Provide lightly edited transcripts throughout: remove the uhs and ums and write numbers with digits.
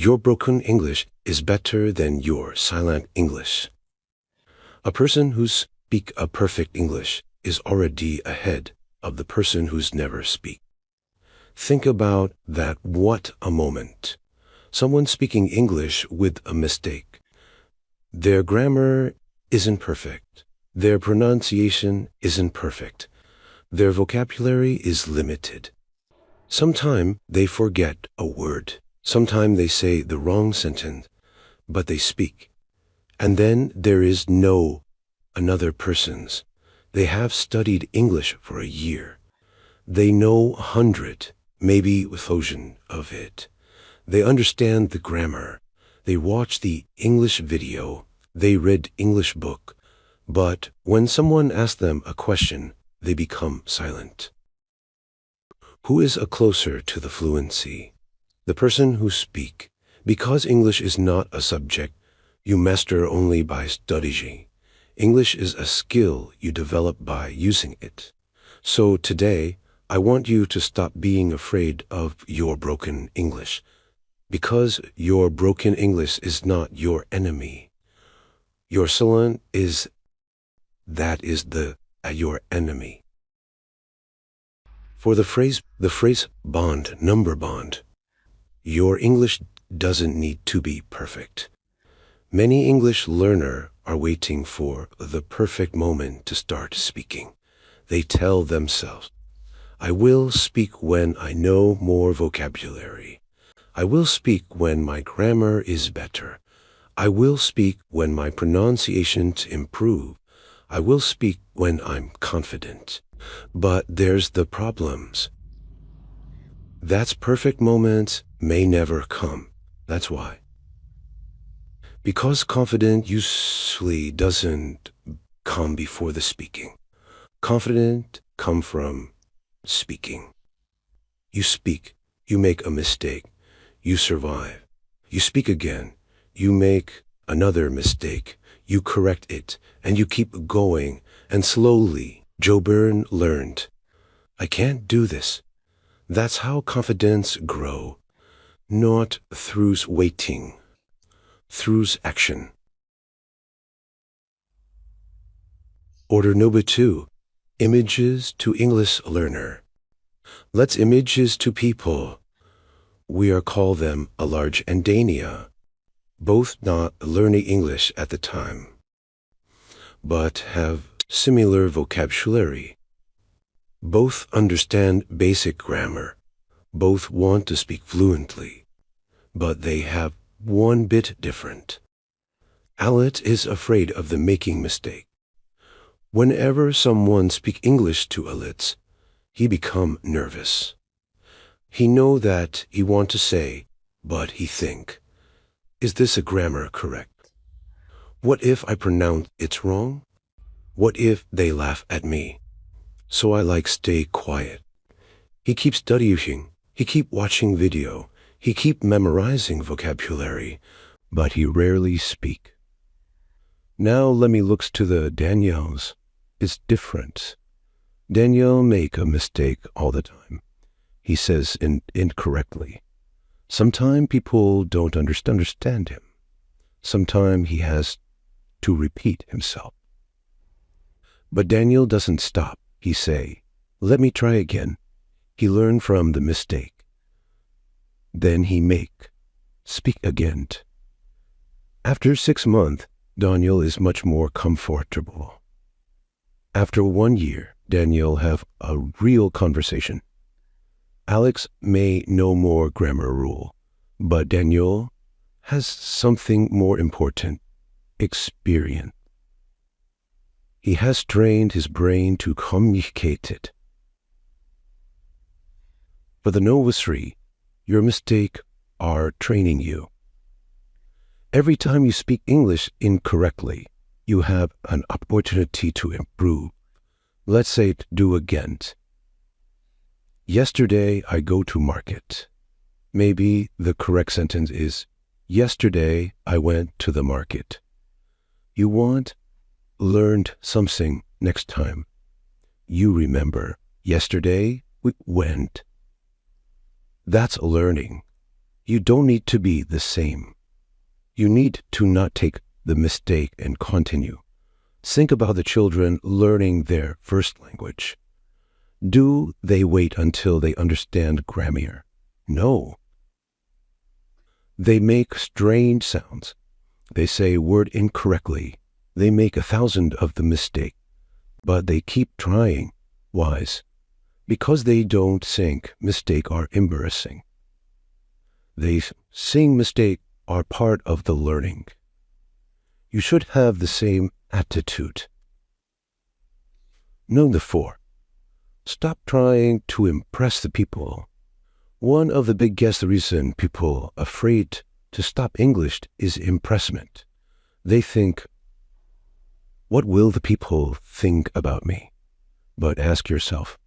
Your broken English is better than your silent English. A person who speaks a perfect English is already ahead of the person who's never speak. Think about that. What a moment. Someone speaking English with a mistake. Their grammar isn't perfect. Their pronunciation isn't perfect. Their vocabulary is limited. Sometimes they forget a word. Sometimes they say the wrong sentence, but they speak. And then there is no another person's. They have studied English for a year. They know 100, maybe 1,000 of it. They understand the grammar. They watch the English video. They read English book. But when someone asks them a question, they become silent. Who is closer to the fluency? The person who speak. Because English is not a subject you master only by studying. English is a skill you develop by using it. So today, I want you to stop being afraid of your broken English. Because your broken English is not your enemy. Your silence is your enemy. For the phrase bond, number bond, your English doesn't need to be perfect. Many English learners are waiting for the perfect moment to start speaking. They tell themselves, I will speak when I know more vocabulary. I will speak when my grammar is better. I will speak when my pronunciations improve. I will speak when I'm confident. But there's the problems. That's perfect moments may never come. That's why. Because confidence usually doesn't come before the speaking. Confidence comes from speaking. You speak, you make a mistake, you survive. You speak again, you make another mistake, you correct it, and you keep going, and slowly Joe Byrne learned, I can't do this. That's how confidence grows, not through waiting, through action. Order number 2, images to English learner. Let's images to people. We are call them a large and Dania, both not learning English at the time, but have similar vocabulary. Both understand basic grammar. Both want to speak fluently, but they have one bit different. Alex is afraid of the making mistake. Whenever someone speak English to Alex, he become nervous. He know that he want to say, but he think, is this a grammar correct? What if I pronounce it wrong? What if they laugh at me? So I stay quiet. He keeps studying, he keep watching video, he keep memorizing vocabulary, but he rarely speak. Now let me look to the Daniels. It's different. Daniel make a mistake all the time. He says incorrectly. Sometimes people don't understand him. Sometimes he has to repeat himself. But Daniel doesn't stop. He say, let me try again. He learn from the mistake. Then he speak again. After 6 months, Daniel is much more comfortable. After 1 year, Daniel have a real conversation. Alex may know more grammar rule, but Daniel has something more important, experience. He has trained his brain to communicate it. For the novicery, your mistakes are training you. Every time you speak English incorrectly, you have an opportunity to improve. Let's say do again. Yesterday I go to market. Maybe the correct sentence is, yesterday I went to the market. You learned something next time. You remember, yesterday we went. That's learning. You don't need to be the same. You need to not take the mistake and continue. Think about the children learning their first language. Do they wait until they understand grammar? No. They make strange sounds. They say word incorrectly. They make 1,000 of the mistake. But they keep trying. Why? Because they don't think mistake are embarrassing. They think mistake are part of the learning. You should have the same attitude. Number 4. Stop trying to impress the people. One of the biggest reasons people are afraid to stop English is impressment. They think, what will the people think about me? But ask yourself,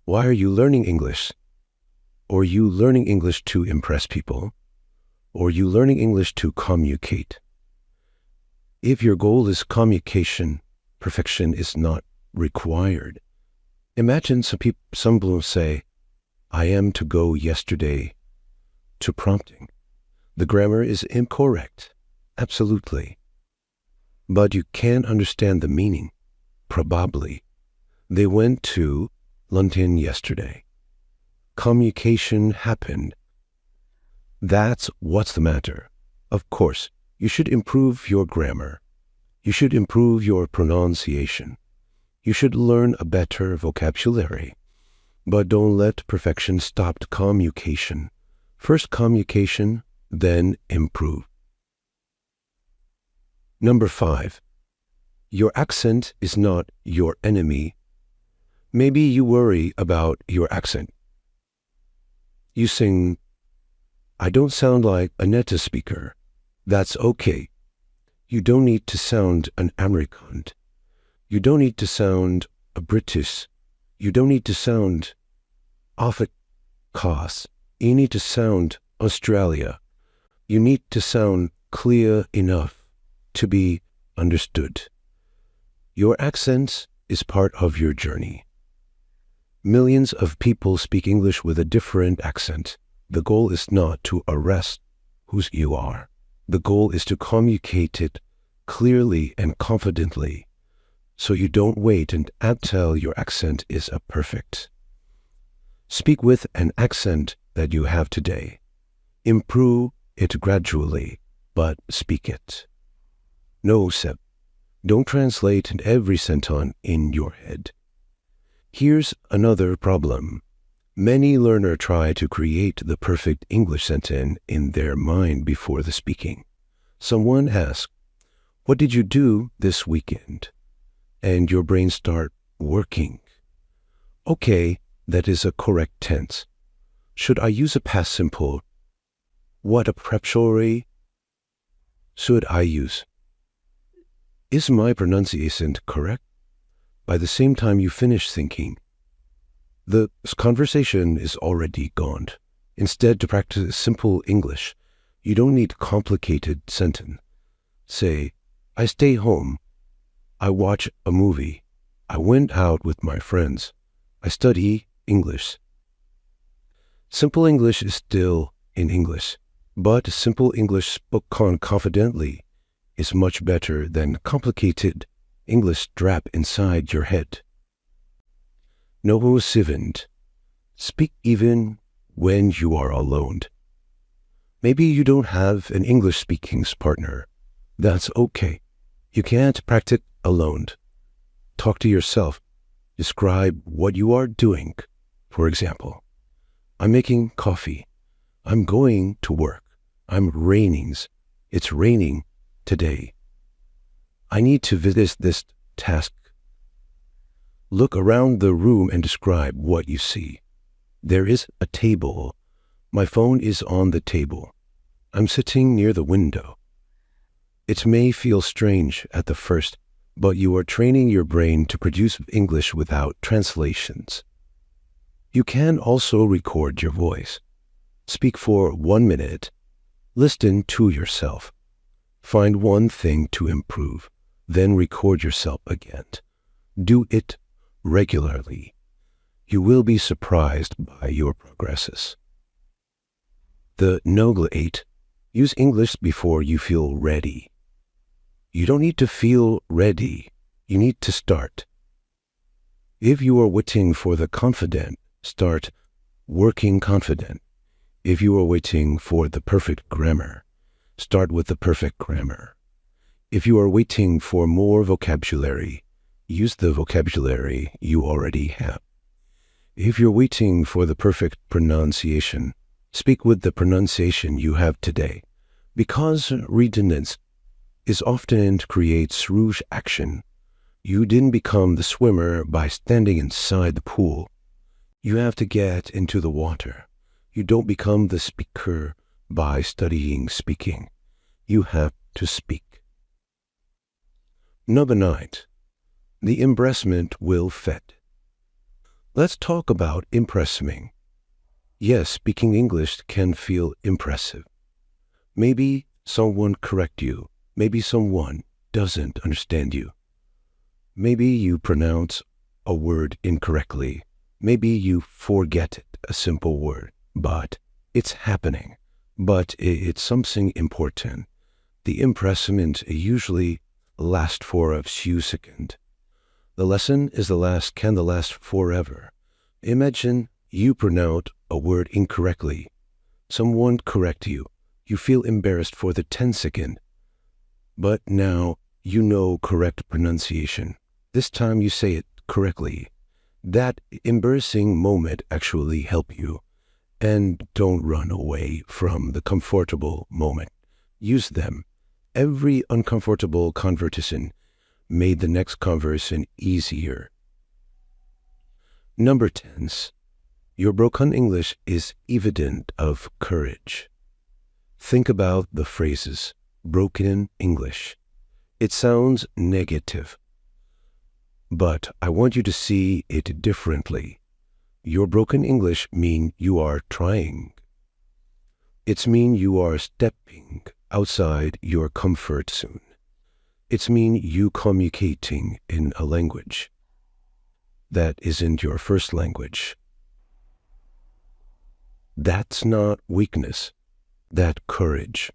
why are you learning English? Are you learning English to impress people? Or are you learning English to communicate? If your goal is communication, perfection is not required. Imagine some people say, I am to go yesterday to prompting. The grammar is incorrect. Absolutely. But you can't understand the meaning. Probably. They went to London yesterday. Communication happened. That's what's the matter. Of course, you should improve your grammar. You should improve your pronunciation. You should learn a better vocabulary. But don't let perfection stop communication. First communication, then improve. Number 5. Your accent is not your enemy. Maybe you worry about your accent. You sing, I don't sound like a native speaker. That's okay. You don't need to sound an American. You don't need to sound a British. You don't need to sound Afrikaans. You need to sound Australia. You need to sound clear enough to be understood. Your accent is part of your journey. Millions of people speak English with a different accent. The goal is not to arrest who you are. The goal is to communicate it clearly and confidently, so you don't wait until your accent is perfect. Speak with an accent that you have today. Improve it gradually, but speak it. No, Seb, don't translate every sentence in your head. Here's another problem. Many learners try to create the perfect English sentence in their mind before the speaking. Someone asks, what did you do this weekend? And your brain starts working. Okay, that is a correct tense. Should I use a past simple? What a preparatory should I use? Is my pronunciation correct? By the same time you finish thinking, the conversation is already gone. Instead, to practice simple English, you don't need complicated sentence. Say, I stay home. I watch a movie. I went out with my friends. I study English. Simple English is still in English, but simple English spoken confidently is much better than complicated English trapped inside your head. Number 7. Speak even when you are alone. Maybe you don't have an English-speaking partner. That's okay. You can't practice alone. Talk to yourself. Describe what you are doing. For example, I'm making coffee. I'm going to work. It's raining today. I need to visit this task. Look around the room and describe what you see. There is a table. My phone is on the table. I'm sitting near the window. It may feel strange at the first, but you are training your brain to produce English without translations. You can also record your voice. Speak for 1 minute. Listen to yourself. Find one thing to improve, then record yourself again. Do it regularly. You will be surprised by your progresses. The Noble 8. Use English before you feel ready. You don't need to feel ready. You need to start. If you are waiting for the confident, start working confident. If you are waiting for the perfect grammar, start with the perfect grammar. If you are waiting for more vocabulary, use the vocabulary you already have. If you're waiting for the perfect pronunciation, speak with the pronunciation you have today. Because redundance is often creates rouge action. You didn't become the swimmer by standing inside the pool. You have to get into the water. You don't become the speaker by studying speaking. You have to speak. Number 9. The embarrassment will fade. Let's talk about impressing. Yes, speaking English can feel impressive. Maybe someone correct you. Maybe someone doesn't understand you. Maybe you pronounce a word incorrectly. Maybe you forget it, a simple word. But it's happening. But it's something important. The impressment usually lasts for a few seconds. The lesson can last forever. Imagine you pronounce a word incorrectly. Someone correct you. You feel embarrassed for the 10 seconds. But now you know correct pronunciation. This time you say it correctly. That embarrassing moment actually help you. And don't run away from the comfortable moment. Use them. Every uncomfortable conversation made the next conversation easier. Number 10. Your broken English is evident of courage. Think about the phrases, broken English. It sounds negative. But I want you to see it differently. Your broken English mean you are trying. It's mean you are stepping outside your comfort zone. It's mean you communicating in a language that isn't your first language. That's not weakness. That's courage.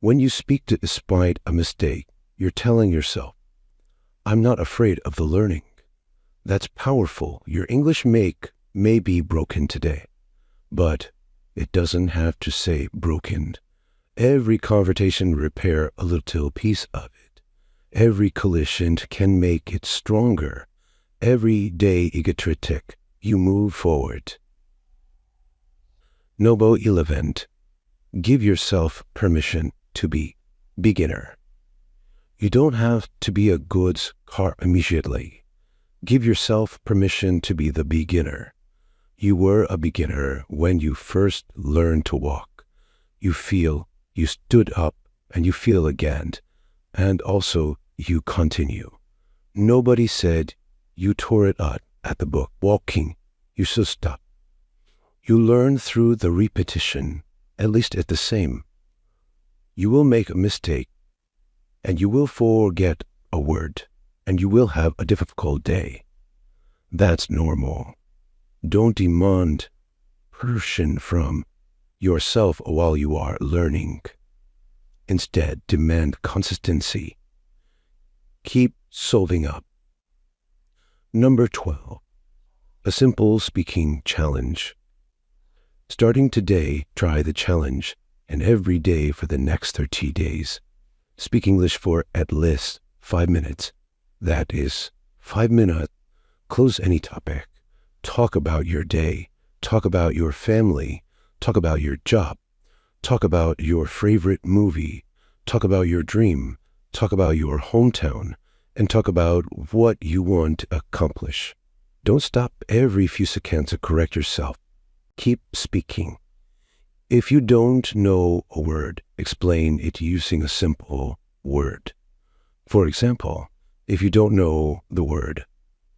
When you speak despite a mistake, you're telling yourself, I'm not afraid of the learning. That's powerful. Your English may be broken today, but it doesn't have to say broken. Every conversation repair a little piece of it. Every collision can make it stronger. Every day egotistic, you move forward. Noble 11. Give yourself permission to be beginner. You don't have to be a good car immediately. Give yourself permission to be the beginner. You were a beginner when you first learned to walk. You feel, you stood up, and you feel again. And also, you continue. Nobody said you tore it out at the book. Walking, you should stop. You learn through the repetition, at least at the same. You will make a mistake, and you will forget a word, and you will have a difficult day. That's normal. Don't demand perfection from yourself while you are learning. Instead, demand consistency. Keep solving up. Number 12. A simple speaking challenge. Starting today, try the challenge, and every day for the next 30 days. Speak English for at least 5 minutes. That is 5 minutes. Close any topic. Talk about your day. Talk about your family. Talk about your job. Talk about your favorite movie. Talk about your dream. Talk about your hometown. And talk about what you want to accomplish. Don't stop every few seconds to correct yourself. Keep speaking. If you don't know a word, explain it using a simple word. For example, if you don't know the word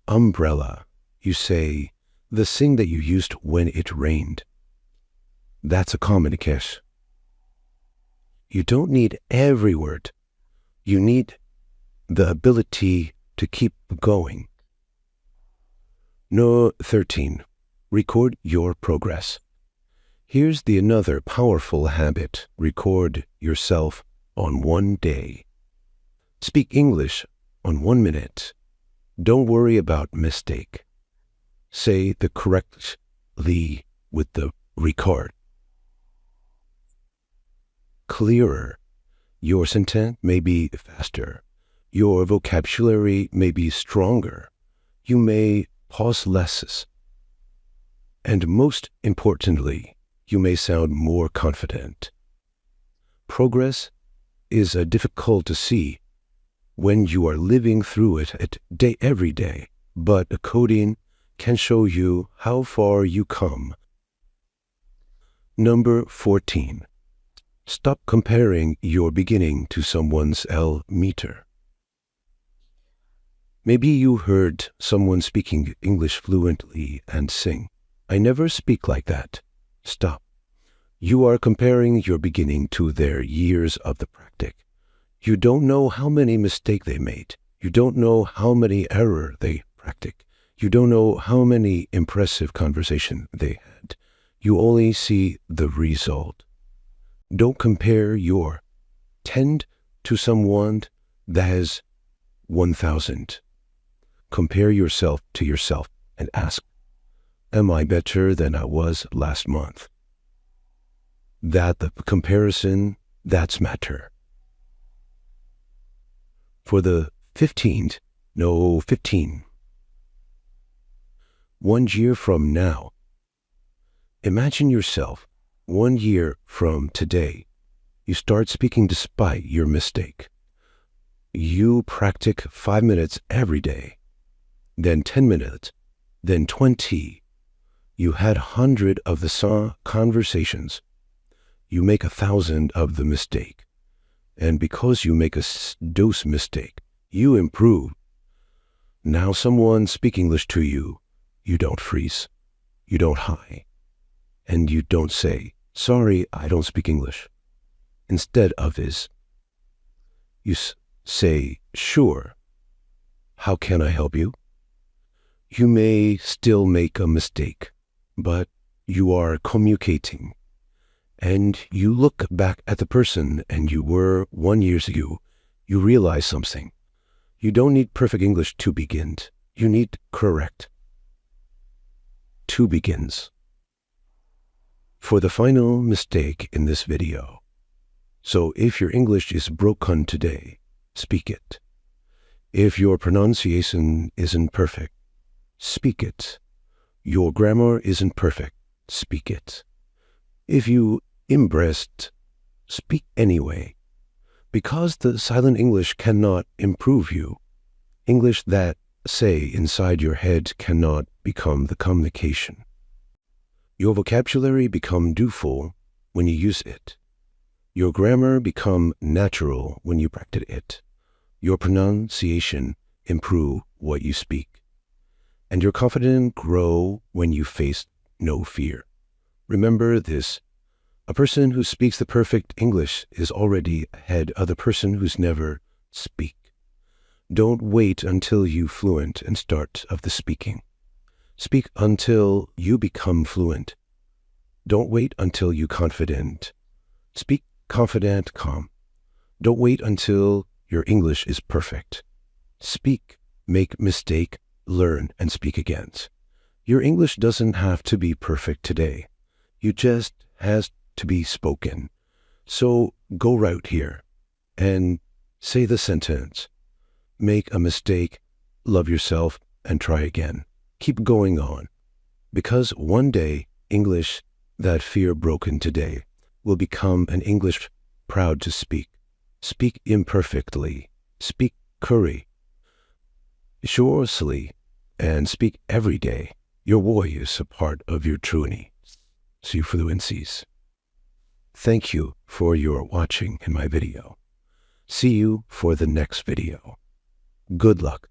umbrella, you say the thing that you used when it rained. That's a common case. You don't need every word. You need the ability to keep going. No 13. Record your progress. Here's the another powerful habit. Record yourself on 1 day. Speak English on 1 minute. Don't worry about mistake. Say the correctly with the record. Clearer. Your sentence may be faster. Your vocabulary may be stronger. You may pause less. And most importantly, you may sound more confident. Progress is difficult to see when you are living through it every day, but a coding can show you how far you come. Number 14. Stop comparing your beginning to someone's meter. Maybe you heard someone speaking English fluently and sing, "I never speak like that." Stop. You are comparing your beginning to their years of the practice. You don't know how many mistakes they made. You don't know how many errors they practiced. You don't know how many impressive conversations they had. You only see the result. Don't compare your 10 to someone that has 1,000. Compare yourself to yourself and ask, am I better than I was last month? That the comparison, that's matter. For the 15. 1 year from now. Imagine yourself 1 year from today. You start speaking despite your mistake. You practice 5 minutes every day, then 10 minutes, then 20. You had 100 of the conversations. You make 1,000 of the mistake. And because you make a dose mistake, you improve. Now someone speak English to you, you don't freeze, you don't hide, and you don't say, "Sorry, I don't speak English." Instead of this, you say, "Sure, how can I help you?" You may still make a mistake, but you are communicating. And you look back at the person and you were 1 year ago, you realize something. You don't need perfect English to begin. You need correct to begins. For the final mistake in this video. So if your English is broken today, speak it. If your pronunciation isn't perfect, speak it. Your grammar isn't perfect, speak it. If you embarrassed, speak anyway. Because the silent English cannot improve you. English that say inside your head cannot become the communication. Your vocabulary become dutiful when you use it. Your grammar become natural when you practice it. Your pronunciation improve what you speak. And your confidence grow when you face no fear. Remember this. A person who speaks the perfect English is already ahead of the person who's never speak. Don't wait until you fluent and start of the speaking. Speak until you become fluent. Don't wait until you confident. Speak confident, calm. Don't wait until your English is perfect. Speak, make mistake, learn, and speak again. Your English doesn't have to be perfect today. You just has to be spoken. So go right here and say the sentence. Make a mistake, love yourself, and try again. Keep going on. Because one day, English that fear broken today will become an English proud to speak. Speak imperfectly. Speak courageously, and speak every day. Your voice is a part of your journey. See fluencies. Thank you for your watching in my video. See you for the next video. Good luck.